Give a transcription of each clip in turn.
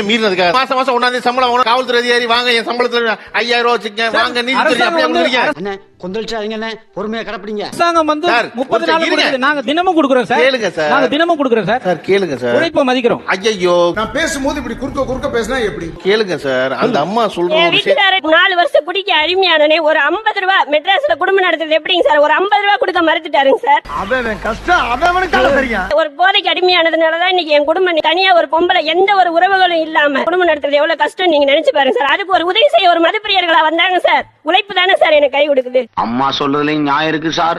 மீறினதுக்காக மாசம் மாசம் 1ஆம் தேதி சம்பளம் காவல்துறை அதிகாரி வாங்க என் சம்பளத்துல 5000 ரூபாய் வச்சுக்க வாங்க நீதி கொந்தளிச்சாதீங்க, பொறுமையா கடப்பிடிங்க. அரசாங்கம் வந்து 30 நாள் கொடுக்குது. நாங்க தினமும் கொடுக்குறோம் சார். கேளுங்க சார். நாங்க தினமும் கொடுக்குறோம் சார். சார் கேளுங்க சார். உழைப்பை மதிக்கிறோம். ஐயோ நான் பேசும்போது இப்படி குறுக்க பேசினா எப்படி? கேளுங்க சார். அந்த அம்மா சொல்ற ஒரு விஷயம் 4 வருஷம் குடிக்க அடிமையானனே ஒரு 50 ரூபாய் மெட்ராஸ்ல குடும்பம் நடத்துறது எப்படிங்க சார்? ஒரு 50 ரூபாய் கொடுக்க மறுத்துட்டாருங்க சார். அவன் கஷ்டம் அவனுக்கு தெரியும். ஒரு போதைக்கு அடிமையானதுனாலதான் இன்னைக்கு என் குடும்பம் தனியா ஒரு பொம்பளை எந்த ஒரு உறவுகளும் இல்லாம குடும்பம் நடத்துறது எவ்வளவு கஷ்டம் நீங்க நினைச்சு பாருங்க சார். அதுக்கு ஒரு உதவி செய்ய ஒரு மதுப்பிரியர்களா வந்தாங்க சார். உழைப்பு தானே சார் எனக்கு கை கொடுக்குது. அம்மா சொல்றதுலயும் நியாயம் இருக்கு சார்.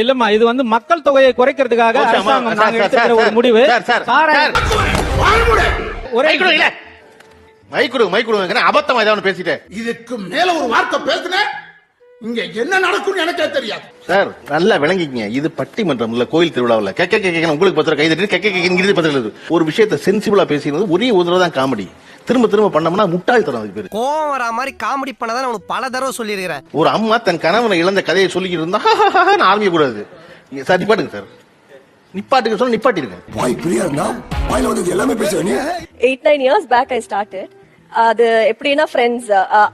இல்லம்மா, இது வந்து மக்கள் தொகையை குறைக்கிறதுக்காக அரசாங்கம் நாங்க எடுத்துக்கிற ஒரு முடிவு. மைக்குடுங்க அபத்தமா ஏதாவது பேசிட்டேன். இதுக்கு மேல ஒரு வார்த்தை பேசுனேன் இங்க என்ன நடக்கும்னு எனக்கே தெரியாது சார். நல்லா விளங்கிக்கங்க. இது பட்டிமன்றம் இல்ல கோயில் திருவிழாவில் கேட்க உங்களுக்கு 10 ரூபாய் கை தட்டி கேட்க ஒரு விஷயத்தை சென்சிபிளா பேசினது ஒரே ஒரு தடவை தான் காமெடி. திரும்ப பண்ணோம்னா முட்டாள்தனம். அதுக்கு பேரு கோவம் வரா மாதிரி காமெடி பண்ணதான் உனக்கு பல தடவை சொல்லியிருக்கிறேன். ஒரு அம்மா தன் கணவனை இழந்த கதையை சொல்லிக்கிட்டு இருந்தா ஆரம்பிக்க கூடாது சார். நிப்பாட்டுங்க சார். நிப்பாட்டுங்க சொல்ல நிப்பாட்டிருங்க. வாய் பிரியா இருந்தா வாயில வந்து எல்லாமே பேசுறீங்க. 8-9 years back I started. அது எப்படின்னா friends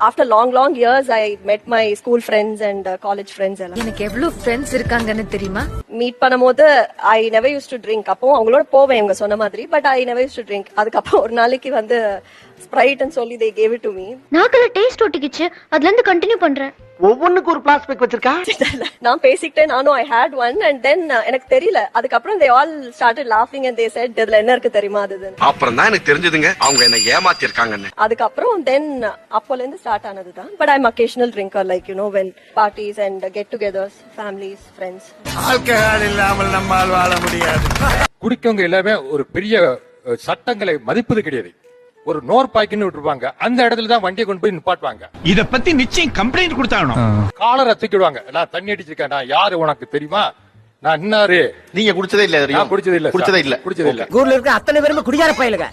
after long years I met my school friends and college friends எல்லாம். எனக்கு எவ்வளவு ஃப்ரெண்ட்ஸ் இருக்காங்கன்னு தெரியுமா? மீட் பண்ணும்போது I never use to drink. அப்போ அவங்களோட போவேன் இவங்க சொன்ன மாதிரி. But I never use to drink. அதுக்கப்புறம் ஒரு நாளைக்கு வந்து ஸ்ப்ரைட்னு சொல்லி they gave it to me. நாக்குல டேஸ்ட் ஒட்டிக்கிச்சு. அதுல இருந்து கண்டினியூ பண்றேன். ஒவ்வொன்னுக்கு ஒரு பிளாஸ்டிக் வச்சிருக்கா. நான் பேசிக்கிட்டே நானும் I had one and then எனக்கு தெரியல. அதுக்கப்புறம் they all started laughing and they said இதுல என்ன இருக்கு தெரியுமா அது. அப்புறம் தான் எனக்கு தெரிஞ்சதுங்க அவங்க என்ன ஏமாத்தி இருக்காங்கன்னு. அதுக்கப்புறம் then அப்போல இருந்து start ஆனதுதான். But I'm occasional drinker like you know when parties and get-togethers, families, friends. Alcohol இல்லாமல் நம்மால் வாழ முடியாது. குடிக்கவங்க எல்லாமே ஒரு பெரிய சட்டங்களை மதிப்பது கிடையாது. ஒரு நோர் பாய்க்குன்னு விட்டுருப்பாங்க. அந்த இடத்துல தான் வண்டியை கொண்டு போய் நிப்பாட்டுவாங்க. இத பத்தி நிச்சயம் கம்ப்ளைண்ட் கொடுத்தாகணும். காலரை தூக்கிடுவாங்க. நான் தண்ணி அடிச்சிருக்கேன், நான் யாரு உனக்கு தெரியுமா, நான் இன்னாரு. நீங்க குடிச்சதே இல்ல? குடிச்சதே இல்ல. ஊர்ல இருக்க அத்தனை பேருமே குடிகார பயிலுங்க.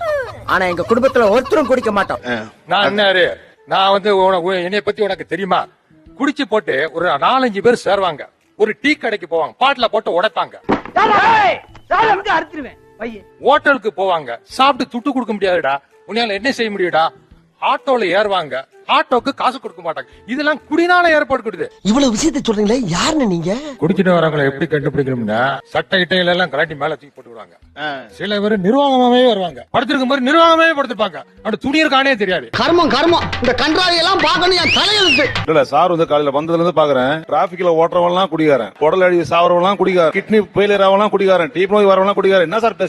ஆனா எங்க குடும்பத்துல ஒருத்தரும் குடிக்க மாட்டோம். நான் இன்னாரு, நான் வந்து என்னைய பத்தி உனக்கு தெரியுமா. குடிச்சு போட்டு ஒரு 4-5 பேர் சேருவாங்க. ஒரு டீ கடைக்கு போவாங்க, பாட்டில போட்டு உடைப்பாங்க. ஹோட்டலுக்கு போவாங்க, சாப்பிட்டு துட்டு கொடுக்க முடியாதுடா, உன்னால என்ன செய்ய முடியுடா. ஆட்டோல ஏறுவாங்க, ஆட்டோக்கு காசு கொடுக்க மாட்டாங்க. இதெல்லாம் குடினால ஏற்படுது. இவ்வளவு விஷயத்தை சொல்றீங்களே, யாருன்னு நீங்க? குடிச்சிட்டு வரவங்களை எப்படி கண்டுபிடிக்கணும்னா சட்டை இட்டையில எல்லாம் கலாட்டி மேல தூக்கி போட்டு விடுவாங்க. சில பேர் நிர்வாகமாவே வருவாங்க, படுத்திருக்கும் போது நிர்வாகமே படுத்திருப்பாங்க. அந்த துணி இருக்கானே தெரியாது. கர்மம் இந்த கன்றாவி எல்லாம் பாக்கணும் என் தலையெழுத்து. இல்ல சார் வந்து காலையில வந்ததுல இருந்து பாக்குறேன். டிராபிக்ல ஓட்டுறவெல்லாம் குடிகாரன், குடல் அடி சாவறவெல்லாம் குடிகாரன், கிட்னி ஃபெயிலியர் ஆவலாம் குடிகாரன், டீப் நோய் வரவெல்லாம் குடிகாரன். என்ன சார்